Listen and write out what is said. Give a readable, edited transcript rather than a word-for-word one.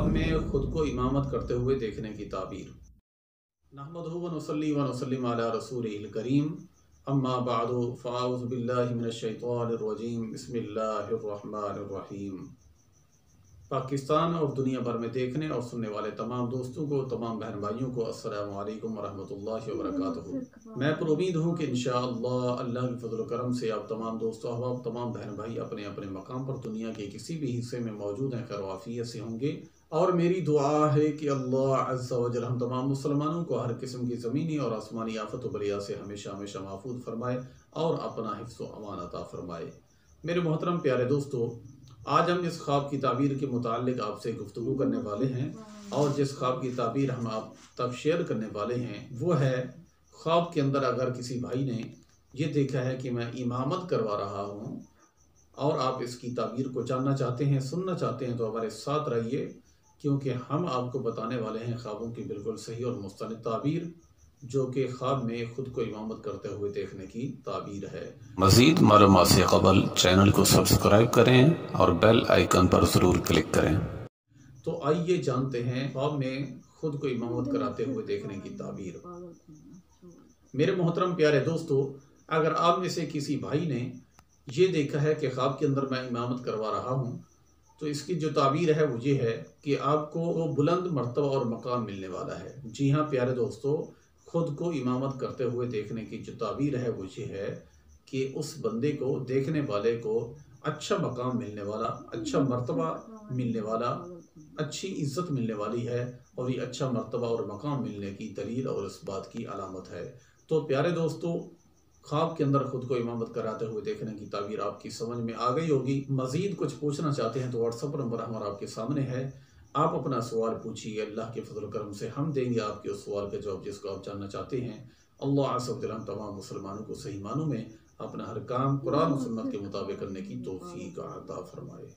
ख्वाब में खुद को इमामत करते हुए देखने की ताबीर। नहमदुहु व नुसल्ली व नुसल्लिम अला रसूलिल करीम, अम्मा बअदु, फ़अऊज़ु बिल्लाहि मिनश शैतानिर रजीम, बिस्मिल्लाहिर रहमानिर रहीम। पाकिस्तान और दुनिया भर में देखने और सुनने वाले तमाम दोस्तों को, तमाम बहन भाइयों को अस्सलामु अलैकुम वरहमतुल्लाहि वबरकातुहू। मैं पर उम्मीद हूँ कि इंशाअल्लाह अल्लाह की फज़ल करम से आप तमाम दोस्तों, अहबाब, तमाम बहन भाई अपने अपने मकाम पर दुनिया के किसी भी हिस्से में मौजूद हैं, खैर व आफियत से होंगे। और मेरी दुआ है कि अल्लाह अज़्ज़ा व जल हम तमाम मुसलमानों को हर किस्म की ज़मीनी और आसमानी आफत व बलिया से हमेशा हमेशा महफूज फरमाए और अपना हिफ्ज़ व अमान अता फरमाए। मेरे मोहतरम प्यारे दोस्तों, आज हम इस ख्वाब की ताबीर के मुताल्लिक आपसे गुफ्तगू करने वाले हैं, और जिस ख्वाब की ताबीर हम आप तक शेयर करने वाले हैं वो है, ख्वाब के अंदर अगर किसी भाई ने ये देखा है कि मैं इमामत करवा रहा हूँ और आप इसकी ताबीर को जानना चाहते हैं, सुनना चाहते हैं, तो हमारे साथ रहिए, क्योंकि हम आपको बताने वाले हैं ख्वाबों की बिल्कुल सही और मुस्तनिद ताबीर, जो कि ख्वाब में खुद को इमामत करते हुए देखने की ताबीर है। मज़ीद मालूमात से क़बल चैनल को सब्सक्राइब करें और बेल आइकन पर ज़रूर क्लिक करें। तो आइए जानते हैं ख्वाब में खुद को इमामत कराते हुए देखने की ताबीर। मेरे मोहतरम प्यारे दोस्तों, अगर आप में से किसी भाई ने ये देखा है कि ख्वाब के अंदर मैं इमामत करवा रहा हूँ, तो इसकी जो ताबीर है वो ये है कि आपको वो बुलंद मर्तबा और मकाम मिलने वाला है। जी हाँ प्यारे दोस्तों, खुद को इमामत करते हुए देखने की जो ताबीर है वो ये है कि उस बंदे को, देखने वाले को अच्छा मकाम मिलने वाला, अच्छा मर्तबा मिलने वाला, अच्छी इज़्ज़त मिलने वाली है, और ये अच्छा मर्तबा और मकाम मिलने की दलील और इस बात की अलामत है। तो प्यारे दोस्तों, ख्वाब के अंदर खुद को इमामत कराते हुए देखने की ताबीर आपकी समझ में आ गई होगी। मज़ीद कुछ पूछना चाहते हैं तो व्हाट्सएप नंबर हमारा आपके सामने है, आप अपना सवाल पूछिए, अल्लाह के फजल करम से हम देंगे आपके उस सवाल का जवाब जिसको आप जानना चाहते हैं। अल्लाह अज़्ज़ा व जल हम तमाम मुसलमानों को सही मानों में अपना हर काम कुरान और सुन्नत के मुताबिक करने की तौफीक अता फरमाए।